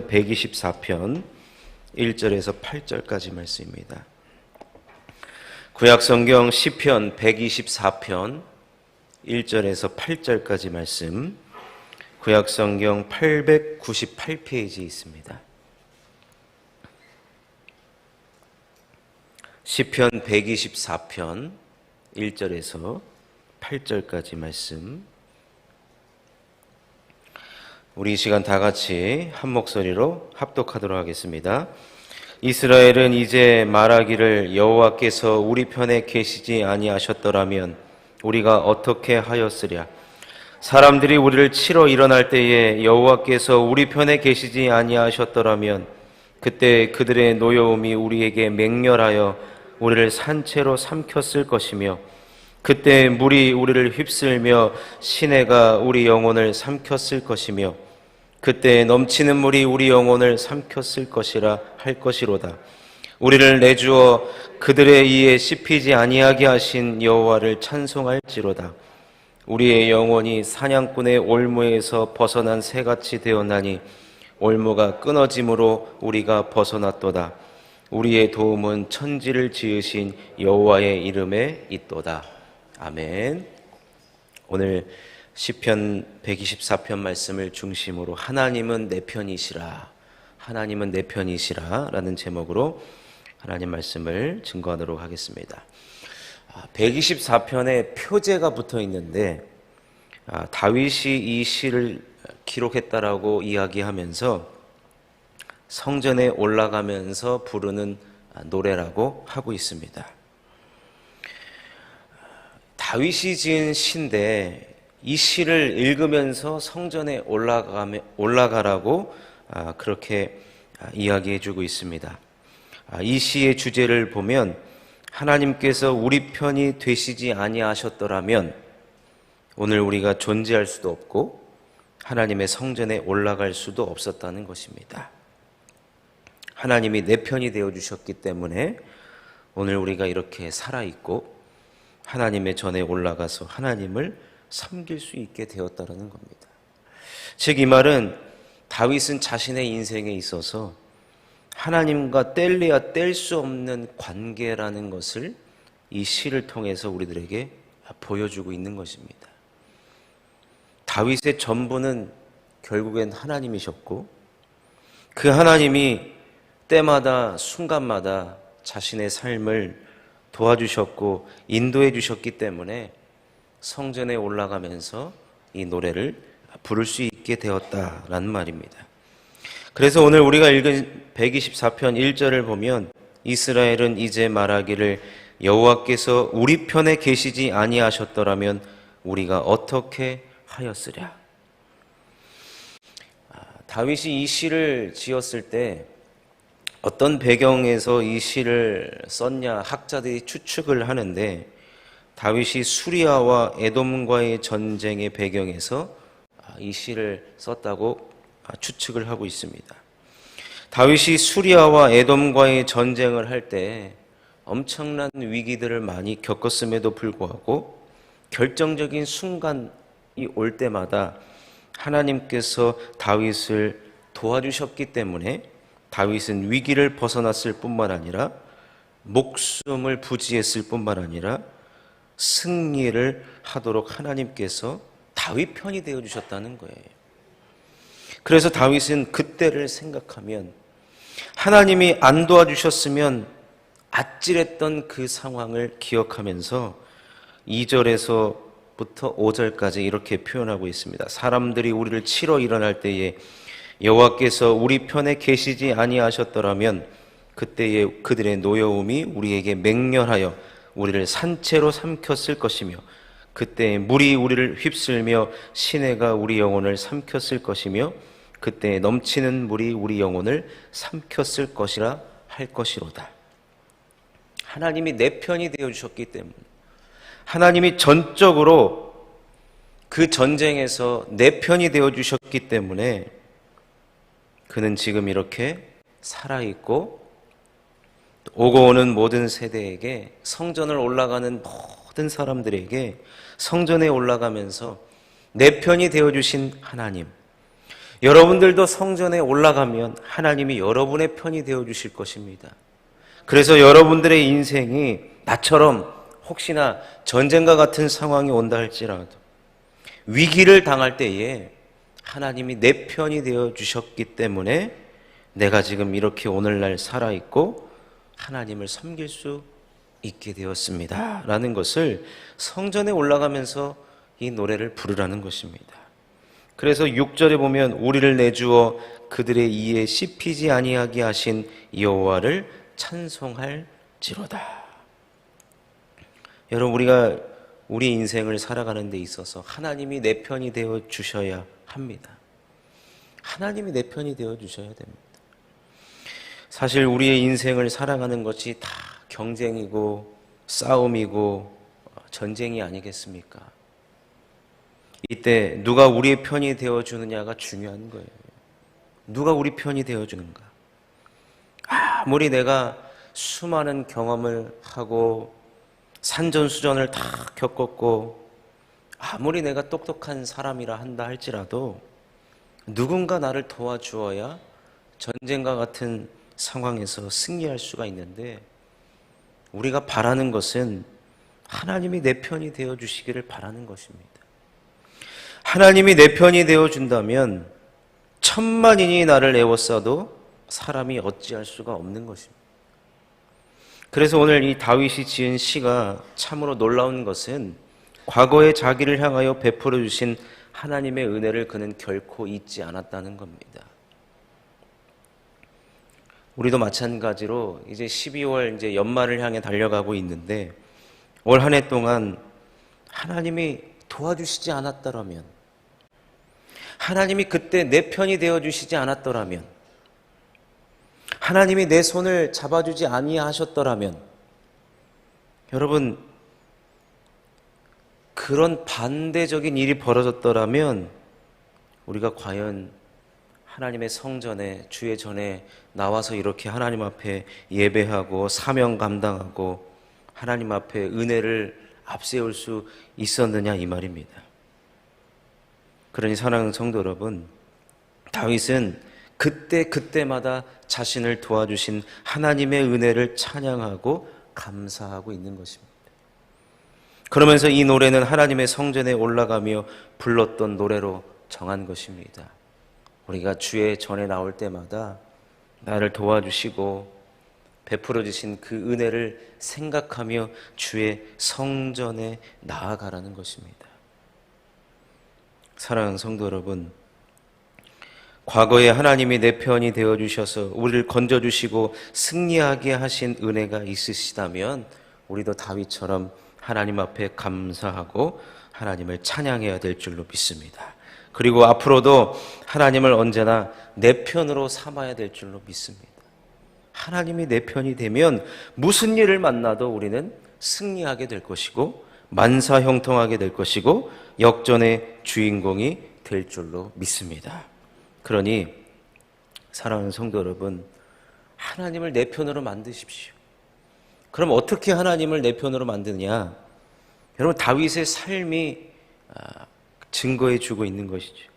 124편 1절에서 8절까지 말씀입니다. 구약성경 시편 124편 1절에서 8절까지 말씀, 구약성경 898페이지에 있습니다. 시편 124편 1절에서 8절까지 말씀, 우리 이 시간 다 같이 한 목소리로 합독하도록 하겠습니다. 이스라엘은 이제 말하기를 여호와께서 우리 편에 계시지 아니하셨더라면 우리가 어떻게 하였으랴. 사람들이 우리를 치러 일어날 때에 여호와께서 우리 편에 계시지 아니하셨더라면 그때 그들의 노여움이 우리에게 맹렬하여 우리를 산채로 삼켰을 것이며 그때 물이 우리를 휩쓸며 시내가 우리 영혼을 삼켰을 것이며 그때 넘치는 물이 우리 영혼을 삼켰을 것이라 할 것이로다. 우리를 내주어 그들의 이에 씹히지 아니하게 하신 여호와를 찬송할지로다. 우리의 영혼이 사냥꾼의 올무에서 벗어난 새같이 되었나니 올무가 끊어짐으로 우리가 벗어났도다. 우리의 도움은 천지를 지으신 여호와의 이름에 있도다. 아멘. 오늘 시편 124편 말씀을 중심으로 하나님은 내 편이시라, 하나님은 내 편이시라 라는 제목으로 하나님 말씀을 증거하도록 하겠습니다. 124편에 표제가 붙어 있는데 다윗이 이 시를 기록했다라고 이야기하면서 성전에 올라가면서 부르는 노래라고 하고 있습니다. 다윗이 지은 시인데 이 시를 읽으면서 성전에 올라가라고 그렇게 이야기해주고 있습니다. 이 시의 주제를 보면 하나님께서 우리 편이 되시지 아니하셨더라면 오늘 우리가 존재할 수도 없고 하나님의 성전에 올라갈 수도 없었다는 것입니다. 하나님이 내 편이 되어주셨기 때문에 오늘 우리가 이렇게 살아있고 하나님의 전에 올라가서 하나님을 섬길 수 있게 되었다는 겁니다. 즉 이 말은 다윗은 자신의 인생에 있어서 하나님과 뗄래야 뗄 수 없는 관계라는 것을 이 시를 통해서 우리들에게 보여주고 있는 것입니다. 다윗의 전부는 결국엔 하나님이셨고 그 하나님이 때마다 순간마다 자신의 삶을 도와주셨고 인도해 주셨기 때문에 성전에 올라가면서 이 노래를 부를 수 있게 되었다라는 말입니다. 그래서 오늘 우리가 읽은 124편 1절을 보면 이스라엘은 이제 말하기를 여호와께서 우리 편에 계시지 아니하셨더라면 우리가 어떻게 하였으랴. 다윗이 이 시를 지었을 때 어떤 배경에서 이 시를 썼냐 학자들이 추측을 하는데 다윗이 수리아와 에돔과의 전쟁의 배경에서 이 시를 썼다고 추측을 하고 있습니다. 다윗이 수리아와 에돔과의 전쟁을 할 때 엄청난 위기들을 많이 겪었음에도 불구하고 결정적인 순간이 올 때마다 하나님께서 다윗을 도와주셨기 때문에 다윗은 위기를 벗어났을 뿐만 아니라 목숨을 부지했을 뿐만 아니라 승리를 하도록 하나님께서 다윗 편이 되어주셨다는 거예요. 그래서 다윗은 그때를 생각하면 하나님이 안 도와주셨으면 아찔했던 그 상황을 기억하면서 2절에서부터 5절까지 이렇게 표현하고 있습니다. 사람들이 우리를 치러 일어날 때에 여호와께서 우리 편에 계시지 아니하셨더라면 그때에 그들의 노여움이 우리에게 맹렬하여 우리를 산채로 삼켰을 것이며 그때 물이 우리를 휩쓸며 시내가 우리 영혼을 삼켰을 것이며 그때 넘치는 물이 우리 영혼을 삼켰을 것이라 할 것이로다. 하나님이 내 편이 되어주셨기 때문에 하나님이 전적으로 그 전쟁에서 내 편이 되어주셨기 때문에 그는 지금 이렇게 살아있고 오고 오는 모든 세대에게 성전을 올라가는 모든 사람들에게 성전에 올라가면서 내 편이 되어주신 하나님, 여러분들도 성전에 올라가면 하나님이 여러분의 편이 되어 주실 것입니다. 그래서 여러분들의 인생이 나처럼 혹시나 전쟁과 같은 상황이 온다 할지라도 위기를 당할 때에 하나님이 내 편이 되어 주셨기 때문에 내가 지금 이렇게 오늘날 살아있고 하나님을 섬길 수 있게 되었습니다 라는 것을 성전에 올라가면서 이 노래를 부르라는 것입니다. 그래서 6절에 보면 우리를 내주어 그들의 이에 씹히지 아니하게 하신 여호와를 찬송할지로다. 여러분, 우리가 우리 인생을 살아가는 데 있어서 하나님이 내 편이 되어 주셔야 합니다. 하나님이 내 편이 되어 주셔야 됩니다. 사실 우리의 인생을 살아가는 것이 다 경쟁이고 싸움이고 전쟁이 아니겠습니까? 이때 누가 우리의 편이 되어주느냐가 중요한 거예요. 누가 우리 편이 되어주는가? 아무리 내가 수많은 경험을 하고 산전수전을 다 겪었고 아무리 내가 똑똑한 사람이라 한다 할지라도 누군가 나를 도와주어야 전쟁과 같은 상황에서 승리할 수가 있는데, 우리가 바라는 것은 하나님이 내 편이 되어주시기를 바라는 것입니다. 하나님이 내 편이 되어준다면 천만인이 나를 애워싸도 사람이 어찌할 수가 없는 것입니다. 그래서 오늘 이 다윗이 지은 시가 참으로 놀라운 것은 과거에 자기를 향하여 베풀어 주신 하나님의 은혜를 그는 결코 잊지 않았다는 겁니다. 우리도 마찬가지로 이제 12월 이제 연말을 향해 달려가고 있는데, 올 한 해 동안 하나님이 도와주시지 않았더라면, 하나님이 그때 내 편이 되어주시지 않았더라면, 하나님이 내 손을 잡아주지 아니하셨더라면, 여러분, 그런 반대적인 일이 벌어졌더라면 우리가 과연 하나님의 성전에 주의 전에 나와서 이렇게 하나님 앞에 예배하고 사명 감당하고 하나님 앞에 은혜를 앞세울 수 있었느냐 이 말입니다. 그러니 사랑하는 성도 여러분, 다윗은 그때마다 자신을 도와주신 하나님의 은혜를 찬양하고 감사하고 있는 것입니다. 그러면서 이 노래는 하나님의 성전에 올라가며 불렀던 노래로 정한 것입니다. 우리가 주의 전에 나올 때마다 나를 도와주시고 베풀어 주신 그 은혜를 생각하며 주의 성전에 나아가라는 것입니다. 사랑하는 성도 여러분, 과거에 하나님이 내 편이 되어주셔서 우리를 건져주시고 승리하게 하신 은혜가 있으시다면 우리도 다윗처럼 하나님 앞에 감사하고 하나님을 찬양해야 될 줄로 믿습니다. 그리고 앞으로도 하나님을 언제나 내 편으로 삼아야 될 줄로 믿습니다. 하나님이 내 편이 되면 무슨 일을 만나도 우리는 승리하게 될 것이고 만사형통하게 될 것이고 역전의 주인공이 될 줄로 믿습니다. 그러니 사랑하는 성도 여러분, 하나님을 내 편으로 만드십시오. 그럼 어떻게 하나님을 내 편으로 만드냐? 여러분, 다윗의 삶이 증거해 주고 있는 것이죠.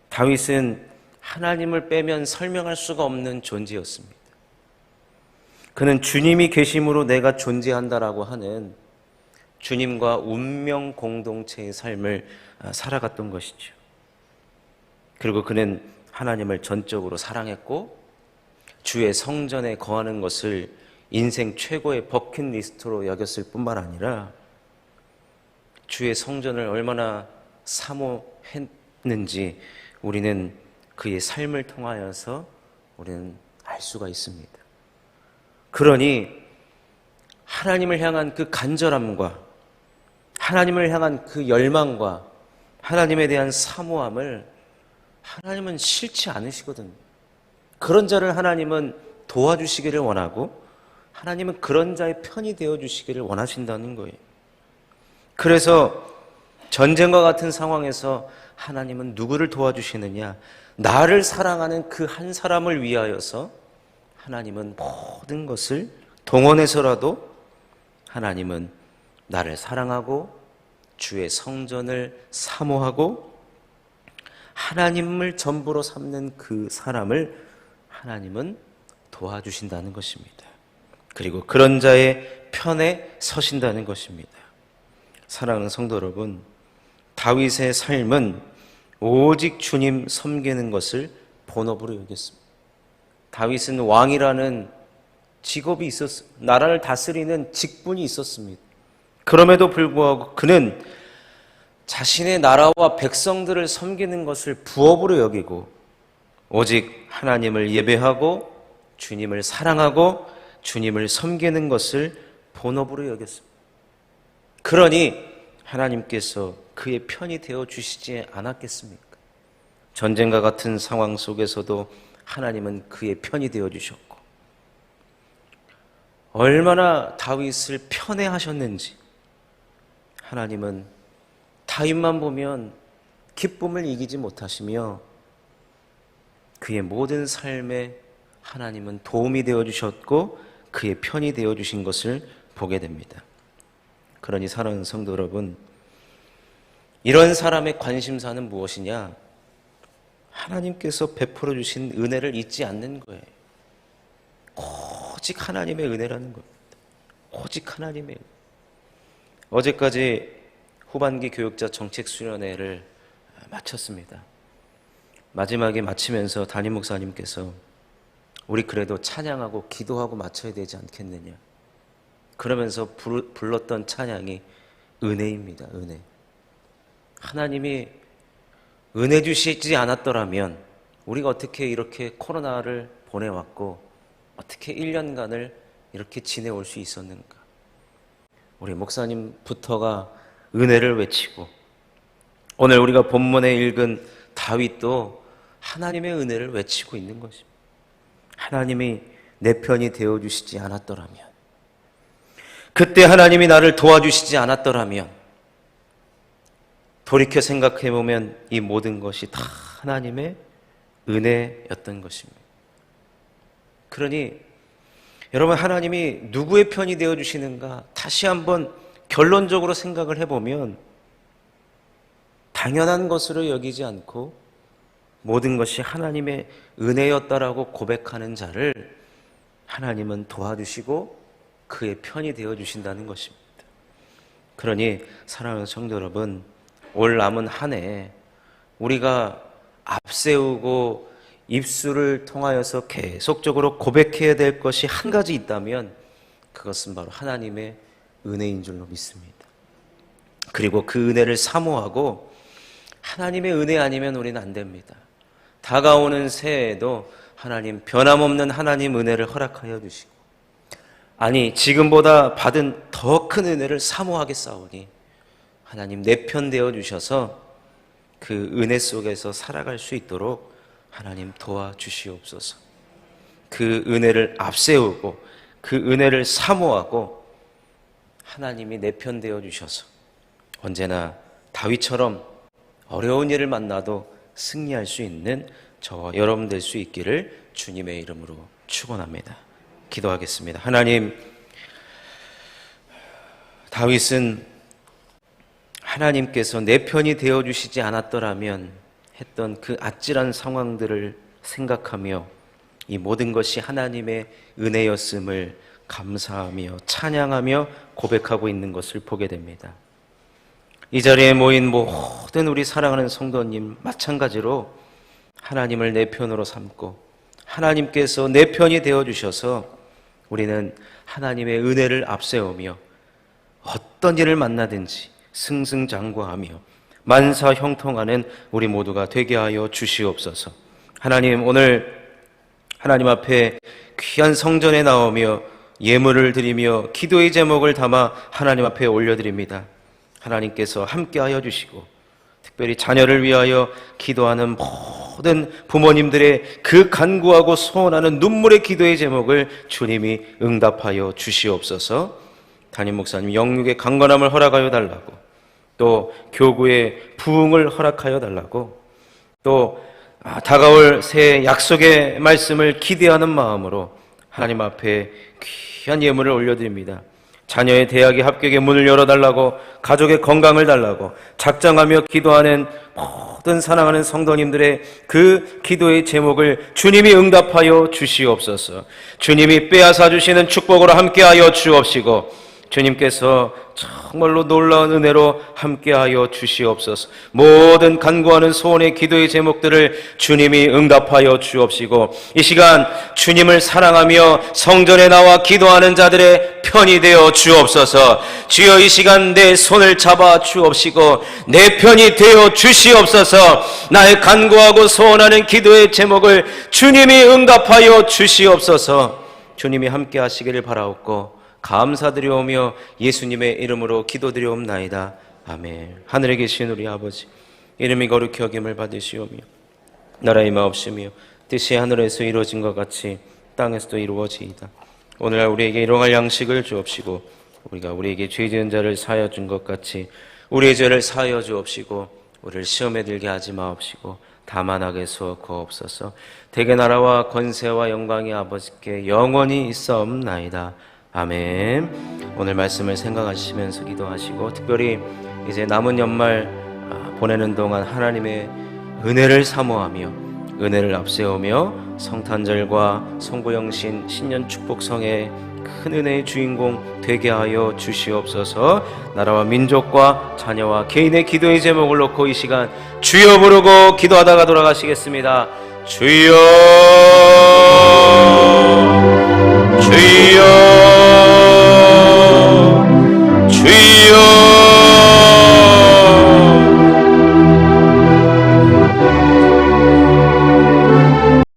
다윗은 하나님을 빼면 설명할 수가 없는 존재였습니다. 그는 주님이 계심으로 내가 존재한다라고 하는 주님과 운명 공동체의 삶을 살아갔던 것이죠. 그리고 그는 하나님을 전적으로 사랑했고 주의 성전에 거하는 것을 인생 최고의 버킷리스트로 여겼을 뿐만 아니라 주의 성전을 얼마나 사모했는지 우리는 그의 삶을 통하여서 우리는 알 수가 있습니다. 그러니 하나님을 향한 그 간절함과 하나님을 향한 그 열망과 하나님에 대한 사모함을 하나님은 싫지 않으시거든요. 그런 자를 하나님은 도와주시기를 원하고 하나님은 그런 자의 편이 되어주시기를 원하신다는 거예요. 그래서 전쟁과 같은 상황에서 하나님은 누구를 도와주시느냐? 나를 사랑하는 그 한 사람을 위하여서 하나님은 모든 것을 동원해서라도 하나님은 나를 사랑하고 주의 성전을 사모하고 하나님을 전부로 삼는 그 사람을 하나님은 도와주신다는 것입니다. 그리고 그런 자의 편에 서신다는 것입니다. 사랑하는 성도 여러분, 다윗의 삶은 오직 주님 섬기는 것을 본업으로 여겼습니다. 다윗은 왕이라는 직업이 있었습니다. 나라를 다스리는 직분이 있었습니다. 그럼에도 불구하고 그는 자신의 나라와 백성들을 섬기는 것을 부업으로 여기고 오직 하나님을 예배하고 주님을 사랑하고 주님을 섬기는 것을 본업으로 여겼습니다. 그러니 하나님께서 그의 편이 되어 주시지 않았겠습니까? 전쟁과 같은 상황 속에서도 하나님은 그의 편이 되어 주셨고 얼마나 다윗을 편애하셨는지 하나님은 다윗만 보면 기쁨을 이기지 못하시며 그의 모든 삶에 하나님은 도움이 되어 주셨고 그의 편이 되어 주신 것을 보게 됩니다. 그러니 사랑하는 성도 여러분, 이런 사람의 관심사는 무엇이냐? 하나님께서 베풀어 주신 은혜를 잊지 않는 거예요. 오직 하나님의 은혜라는 겁니다. 오직 하나님의 은혜. 어제까지 후반기 교육자 정책 수련회를 마쳤습니다. 마지막에 마치면서 담임 목사님께서 우리 그래도 찬양하고 기도하고 마쳐야 되지 않겠느냐. 그러면서 불렀던 찬양이 은혜입니다. 은혜. 하나님이 은혜 주시지 않았더라면 우리가 어떻게 이렇게 코로나를 보내왔고 어떻게 1년간을 이렇게 지내올 수 있었는가. 우리 목사님부터가 은혜를 외치고 오늘 우리가 본문에 읽은 다윗도 하나님의 은혜를 외치고 있는 것입니다. 하나님이 내 편이 되어주시지 않았더라면, 그때 하나님이 나를 도와주시지 않았더라면, 돌이켜 생각해보면 이 모든 것이 다 하나님의 은혜였던 것입니다. 그러니 여러분, 하나님이 누구의 편이 되어주시는가 다시 한번 결론적으로 생각을 해보면 당연한 것으로 여기지 않고 모든 것이 하나님의 은혜였다라고 고백하는 자를 하나님은 도와주시고 그의 편이 되어주신다는 것입니다. 그러니 사랑하는 성도 여러분, 올 남은 한 해 우리가 앞세우고 입술을 통하여서 계속적으로 고백해야 될 것이 한 가지 있다면 그것은 바로 하나님의 은혜인 줄로 믿습니다. 그리고 그 은혜를 사모하고 하나님의 은혜 아니면 우리는 안 됩니다. 다가오는 새해에도 하나님, 변함없는 하나님 은혜를 허락하여 주시고, 아니 지금보다 받은 더 큰 은혜를 사모하겠사오니 하나님 내 편 되어 주셔서 그 은혜 속에서 살아갈 수 있도록 하나님 도와주시옵소서. 그 은혜를 앞세우고 그 은혜를 사모하고 하나님이 내 편 되어 주셔서 언제나 다윗처럼 어려운 일을 만나도 승리할 수 있는 저와 여러분 될 수 있기를 주님의 이름으로 축원합니다. 기도하겠습니다. 하나님, 다윗은 하나님께서 내 편이 되어주시지 않았더라면 했던 그 아찔한 상황들을 생각하며 이 모든 것이 하나님의 은혜였음을 감사하며 찬양하며 고백하고 있는 것을 보게 됩니다. 이 자리에 모인 모든 우리 사랑하는 성도님 마찬가지로 하나님을 내 편으로 삼고 하나님께서 내 편이 되어주셔서 우리는 하나님의 은혜를 앞세우며 어떤 일을 만나든지 승승장구하며 만사 형통하는 우리 모두가 되게 하여 주시옵소서. 하나님, 오늘 하나님 앞에 귀한 성전에 나오며 예물을 드리며 기도의 제목을 담아 하나님 앞에 올려드립니다. 하나님께서 함께하여 주시고 특별히 자녀를 위하여 기도하는 모든 부모님들의 그 간구하고 소원하는 눈물의 기도의 제목을 주님이 응답하여 주시옵소서. 담임 목사님 영육의 강건함을 허락하여 달라고, 또 교구의 부흥을 허락하여 달라고, 또 다가올 새 약속의 말씀을 기대하는 마음으로 하나님 앞에 귀한 예물을 올려드립니다. 자녀의 대학의 합격의 문을 열어달라고, 가족의 건강을 달라고 작정하며 기도하는 모든 사랑하는 성도님들의 그 기도의 제목을 주님이 응답하여 주시옵소서. 주님이 빼앗아 주시는 축복으로 함께하여 주옵시고, 주님께서 정말로 놀라운 은혜로 함께하여 주시옵소서. 모든 간구하는 소원의 기도의 제목들을 주님이 응답하여 주옵시고, 이 시간 주님을 사랑하며 성전에 나와 기도하는 자들의 편이 되어 주옵소서. 주여, 이 시간 내 손을 잡아 주옵시고 내 편이 되어 주시옵소서. 나의 간구하고 소원하는 기도의 제목을 주님이 응답하여 주시옵소서. 주님이 함께 하시기를 바라옵고 감사드리오며 예수님의 이름으로 기도드리옵나이다. 아멘. 하늘에 계신 우리 아버지, 이름이 거룩히 여김을 받으시오며 나라의 마옵시며 뜻이 하늘에서 이루어진 것 같이 땅에서도 이루어지이다. 오늘날 우리에게 일용할 양식을 주옵시고, 우리가 우리에게 죄 지은 자를 사하여 준 것 같이 우리의 죄를 사하여 주옵시고, 우리를 시험에 들게 하지 마옵시고 다만 악에서 구하옵소서. 대개 나라와 권세와 영광이 아버지께 영원히 있사옵나이다. 아멘. 오늘 말씀을 생각하시면서 기도하시고, 특별히 이제 남은 연말 보내는 동안 하나님의 은혜를 사모하며 은혜를 앞세우며 성탄절과 성부영신 신년 축복성의 큰 은혜의 주인공 되게 하여 주시옵소서. 나라와 민족과 자녀와 개인의 기도의 제목을 놓고 이 시간 주여 부르고 기도하다가 돌아가시겠습니다. 주여.